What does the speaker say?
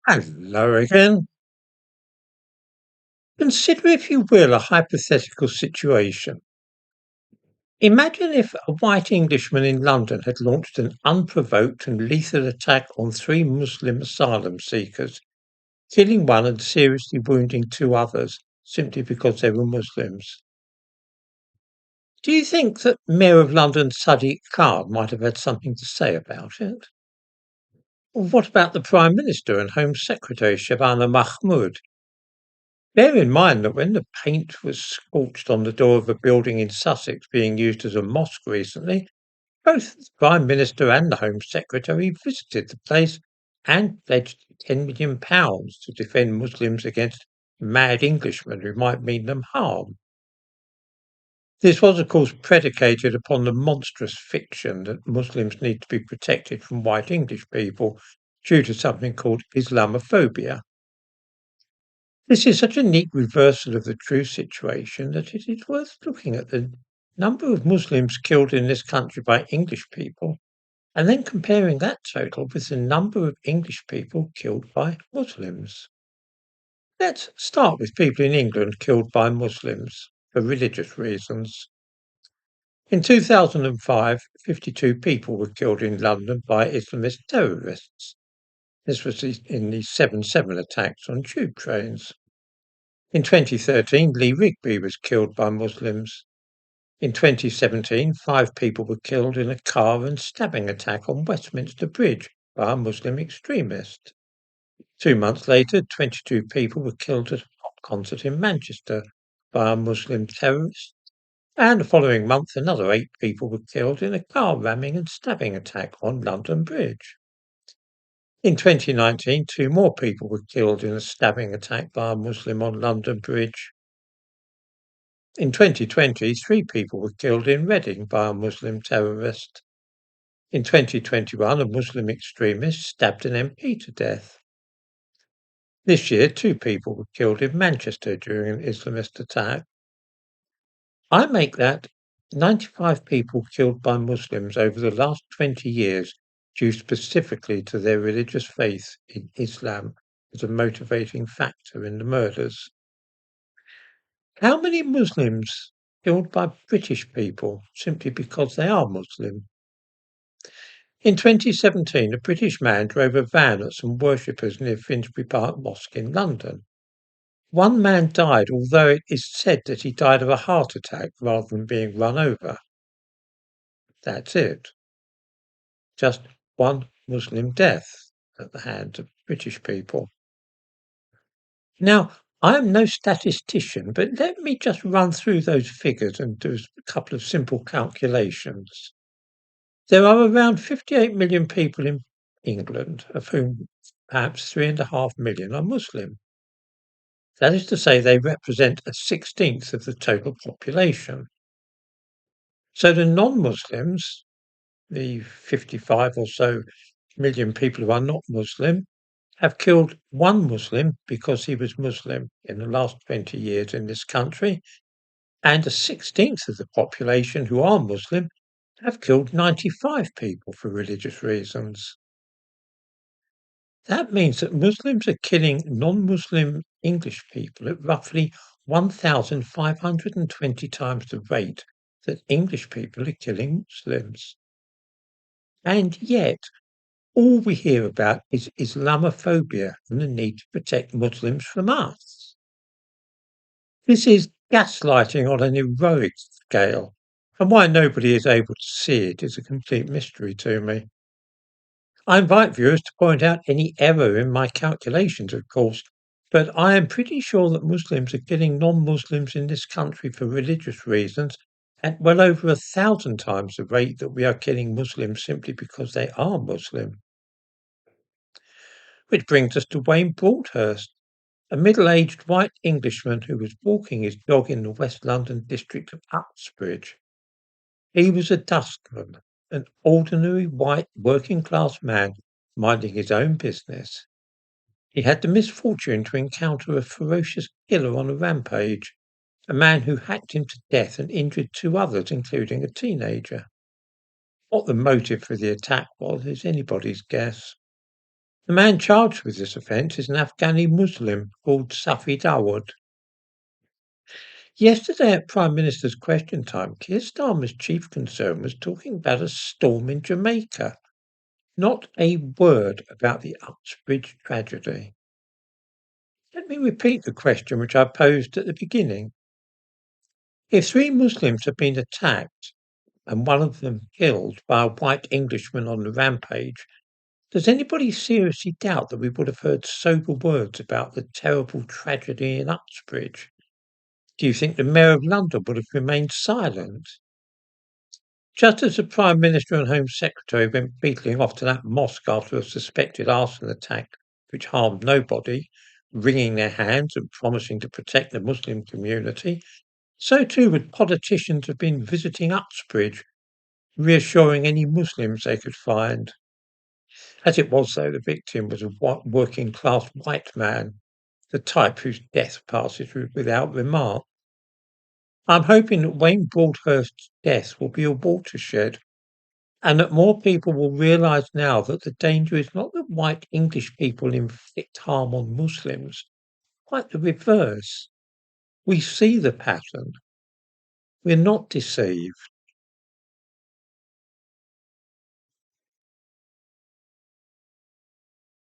Hello again. Consider, if you will, a hypothetical situation. Imagine if a white Englishman in London had launched an unprovoked and lethal attack on three Muslim asylum seekers, killing one and seriously wounding two others simply because they were Muslims. Do you think that Mayor of London Sadiq Khan might have had something to say about it? Or what about the Prime Minister and Home Secretary Shabana Mahmood? Bear in mind that when the paint was scorched on the door of a building in Sussex being used as a mosque recently, both the Prime Minister and the Home Secretary visited the place and pledged £10 million to defend Muslims against mad Englishmen who might mean them harm. This was, of course, predicated upon the monstrous fiction that Muslims need to be protected from white English people due to something called Islamophobia. This is such a neat reversal of the true situation that it is worth looking at the number of Muslims killed in this country by English people and then comparing that total with the number of English people killed by Muslims. Let's start with people in England killed by Muslims for religious reasons. In 2005, 52 people were killed in London by Islamist terrorists. This was in the 7/7 attacks on tube trains. In 2013, Lee Rigby was killed by Muslims. In 2017, 5 people were killed in a car and stabbing attack on Westminster Bridge by a Muslim extremist. 2 months later, 22 people were killed at a pop concert in Manchester by a Muslim terrorist. And the following month, another 8 people were killed in a car ramming and stabbing attack on London Bridge. In 2019, 2 more people were killed in a stabbing attack by a Muslim on London Bridge. In 2020, 3 people were killed in Reading by a Muslim terrorist. In 2021, a Muslim extremist stabbed an MP to death. This year, 2 people were killed in Manchester during an Islamist attack. I make that 95 people killed by Muslims over the last 20 years due specifically to their religious faith in Islam as a motivating factor in the murders. How many Muslims killed by British people simply because they are Muslim? In 2017, a British man drove a van at some worshippers near Finsbury Park Mosque in London. One man died, although it is said that he died of a heart attack rather than being run over. That's it. Just one Muslim death at the hands of British people. Now, I am no statistician, but let me just run through those figures and do a couple of simple calculations. There are around 58 million people in England, of whom perhaps 3.5 million are Muslim. That is to say, they represent a 16th of the total population. So the non-Muslims, the 55 or so million people who are not Muslim, have killed one Muslim because he was Muslim in the last 20 years in this country, and a 16th of the population who are Muslim have killed 95 people for religious reasons. That means that Muslims are killing non-Muslim English people at roughly 1,520 times the rate that English people are killing Muslims. And yet, all we hear about is Islamophobia and the need to protect Muslims from us. This is gaslighting on an heroic scale, and why nobody is able to see it is a complete mystery to me. I invite viewers to point out any error in my calculations, of course, but I am pretty sure that Muslims are killing non-Muslims in this country for religious reasons at well over 1,000 times the rate that we are killing Muslims simply because they are Muslim. Which brings us to Wayne Broadhurst, a middle-aged white Englishman who was walking his dog in the West London district of Uxbridge. He was a dustman, an ordinary white working-class man minding his own business. He had the misfortune to encounter a ferocious killer on a rampage, a man who hacked him to death and injured 2 others, including a teenager. What the motive for the attack was is anybody's guess. The man charged with this offence is an Afghani Muslim called Safi Dawood. Yesterday at Prime Minister's Question Time, Keir Starmer's chief concern was talking about a storm in Jamaica. Not a word about the Uxbridge tragedy. Let me repeat the question which I posed at the beginning. If 3 Muslims have been attacked and one of them killed by a white Englishman on the rampage, does anybody seriously doubt that we would have heard sober words about the terrible tragedy in Uxbridge? Do you think the Mayor of London would have remained silent? Just as the Prime Minister and Home Secretary went beetling off to that mosque after a suspected arson attack which harmed nobody, wringing their hands and promising to protect the Muslim community, so too would politicians have been visiting Uxbridge, reassuring any Muslims they could find. As it was, though, the victim was a working-class white man, the type whose death passes without remark. I'm hoping that Wayne Broadhurst's death will be a watershed, and that more people will realise now that the danger is not that white English people inflict harm on Muslims, quite the reverse. We see the pattern. We're not deceived.